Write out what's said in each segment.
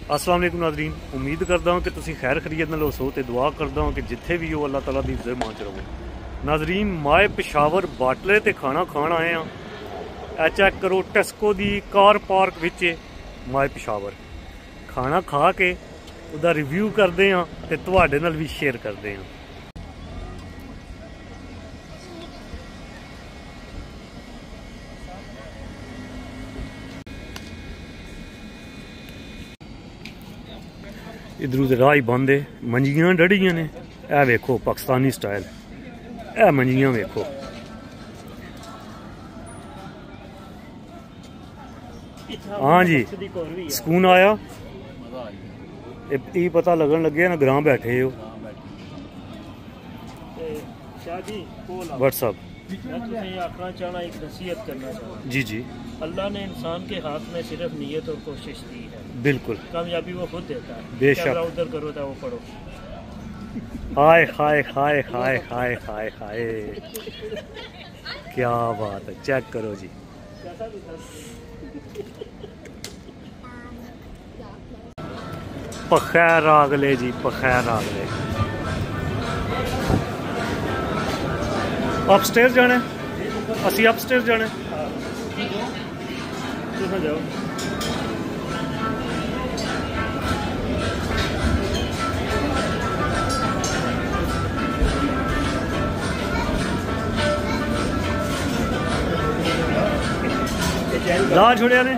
अस्सलाम वालेकुम नाज़रीन, उम्मीद करता हूँ कि तुम खैर खरीत नाल हो तो दुआ करता हूँ कि जिथे भी हो अल्लाह ताला दी इज़्ज़त मान च रहो। नाज़रीन माए पेशावर बाटले ते खाना खान आए हैं। ए चेक करो टेस्को दी कार पार्क विच माए पेशावर खाना खा के उदा रिव्यू करते हैं ते तुहाडे नाल भी शेयर करते हैं। इधरों तो राह ही बंद है, मंजियां डड़ियां ने। ए वेखो पाकिस्तानी स्टाइल, ए मंजियां वेखो। हाँ जी सुकून आया, ये पता लगन लगे ना ग्रां बैठे हो। व्हाट्सअप आखना चाहना एक नसीहत करना चाहना जी जी। अल्लाह ने इंसान के हाथ में सिर्फ नीयत और कोशिश दी है, बिल्कुल कामयाबी वो खुद देता है। बेशक। उधर करो था वो पढ़ो। हाय हाय हाय हाय हाय हाय हाय, क्या बात है, चेक करो जी। पखैर आगले जी, पखैर आगले। अपस्टेयर जाना, असी अपस्टेयर जाना। जाओ ला छोड़िया ने।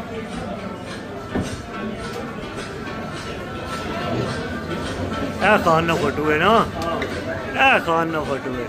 ए खान ना फोटो है ना, ए खान ना फोटो है।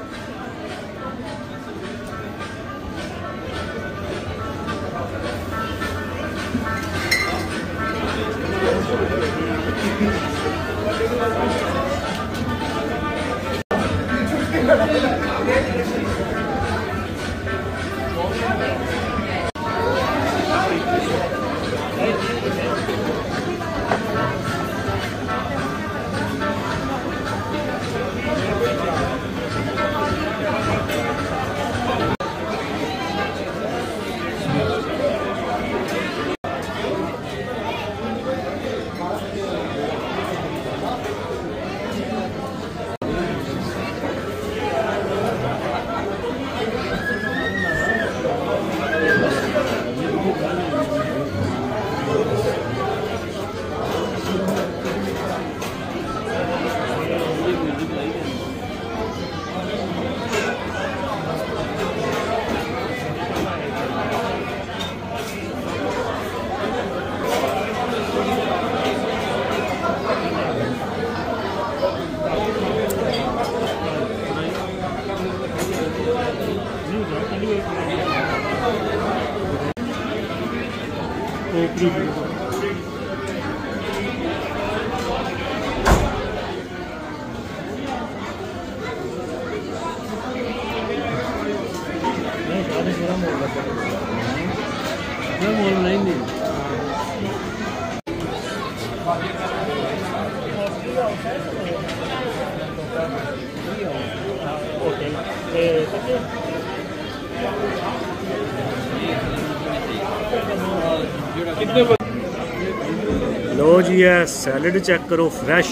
लो जी है सैलड चेक करो फ्रैश,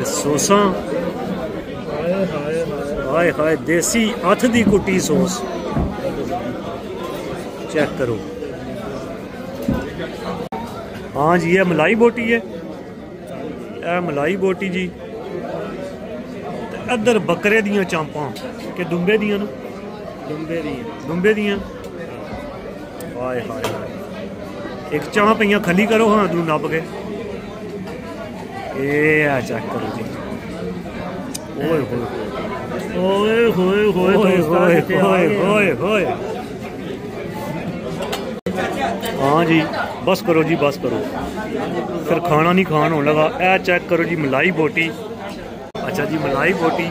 सोसा हाय हाय देसी हथ दी कुटी सॉस चेक करो। हाँ जी ये मलाई बोटी है, यह मलाई बोटी जी। इधर बकरे दियां चांपां के दुंबे दियां न, दुंबे दियां। हाय हाय हाय, एक चाह पईयां खली करो हाँ तू नप के। ये चेक करो जी, ओए होए होए होए होए होए होए होए। हाँ जी बस करो जी, बस करो, फिर खाना नहीं खान होने लगा। ए चेक करो जी मलाई बोटी। अच्छा जी मलाई बोटी,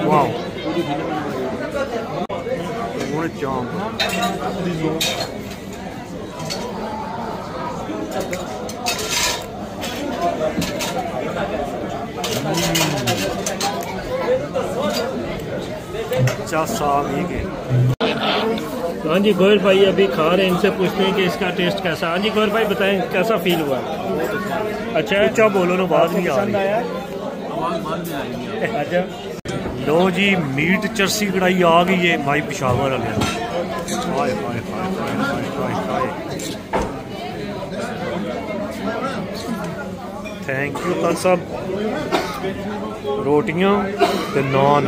वाह चांप हाँ जी गोयल भाई अभी खा रहे हैं, इनसे पूछते हैं कि इसका टेस्ट कैसा। हाँ जी गोयल भाई बताएं कैसा फील हुआ? अच्छा ऊंचा बोलो ना, बात नहीं आ पसंद रही। आया? अच्छा लो जी, मीट चरसी कढ़ाई आ गई है भाई पेशावर वाले। हाय हाय हाय हाय हाय। थैंक यू खान साहब। रोटियां ते नान।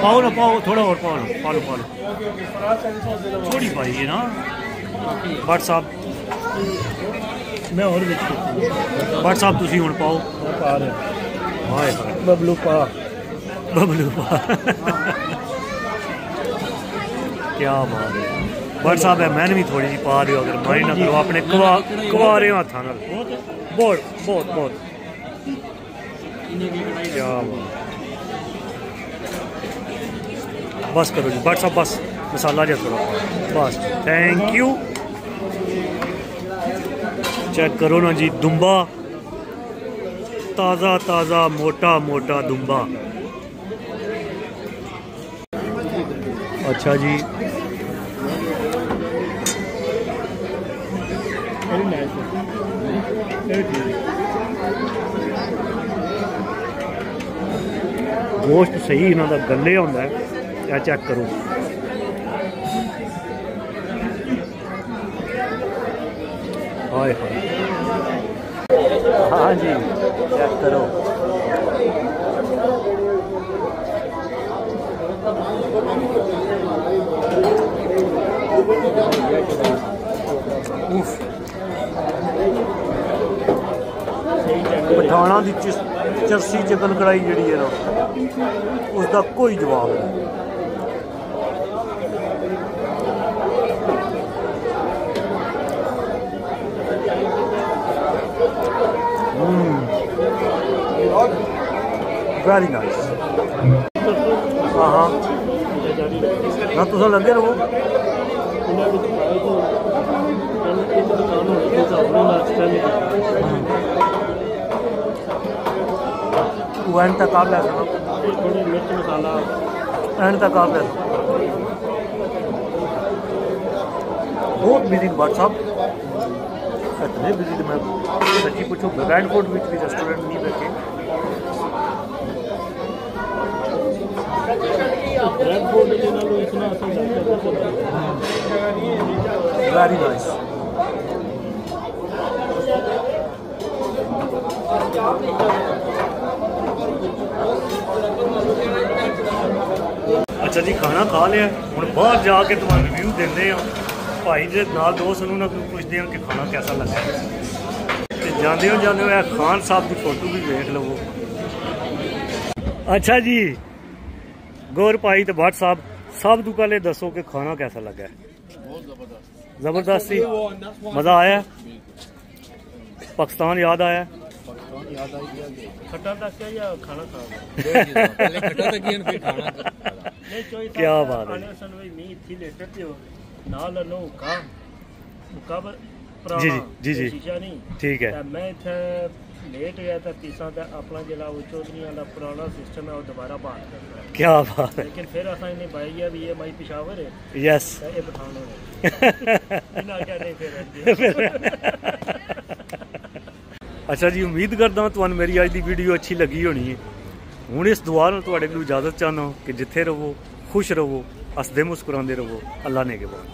पाओ ना, पाओ थोड़ा और, पाओ ना, पालो पालो थोड़ी पाई है ना भट्ट साहब। मैं और भी भट्ट साहब तुसी हुण पाओ। पा रहे हाय बबलू पा बबलू पा। क्या बात है भट्ट साहब है, मैंने भी थोड़ी जी पा रहे हो, अगर माइंड ना करो अपने कुआरे हाथों नाल। बहुत बहुत बहुत क्या बात। बस करो जी भट्ट साहब, बस मसाला जा करो बस। Thank you. चेक करो ना जी, दुम्बा ताज़ा ताज़ा मोटा मोटा दुम्बा। अच्छा जी गोश्त सही इन्हों का गले होंदा है। या चेक करो, हाय हाय। हाँ जी चेक करो, पठाना की चरसी चिकन कढ़ाई जी है ना, उसका कोई जवाब नहीं। Very nice. हाँ हाँ ना तुम लगे रहो। एंड तक आप ले मिर्च मसाला एंड तक आप ले। बहुत बिजी भट्ट साहब, इतने बिजी मैं सच्ची पूछो ब्रैंडफोर्ड भी रेस्टोरेंट नहीं बैठे। Very nice. अच्छा जी खाना खा लिया, हम बाहर जाके तुम्हारा रिव्यू देंगे भाई जे नाल दोस्त उन्होंने पूछते हैं कि खाना कैसा लगा। जाते हो खान साहब की फोटो भी देख लो। अच्छा जी गौर भाई तो भट्ट साहब, सब तू पहले दसो कि खाना कैसा लगा? जबरदस्त सी, मजा आया? पाकिस्तान याद आया? खट्टा तक या खाना खा क्या बात है। जी जी जी जी ठीक है। मैं इत्थे लेट गया था तीसरा अपना जिला चौधरी का पुराना सिस्टम है वो दोबारा बहाल करना है। क्या बात है। लेकिन फिर असा इन्हें पाई गया भी ये माई पेशावर है। यस ये पठान अच्छा जी उम्मीद करदा तुहानू मेरी अज की वीडियो अच्छी लगी होनी है। हुण इस दुआ नाल तुहाडे कोल इजाजत चाहना कि जिथे रहो खुश रहो, हसदे मुस्कुरांदे रहो। अल्लाह ने के बाद।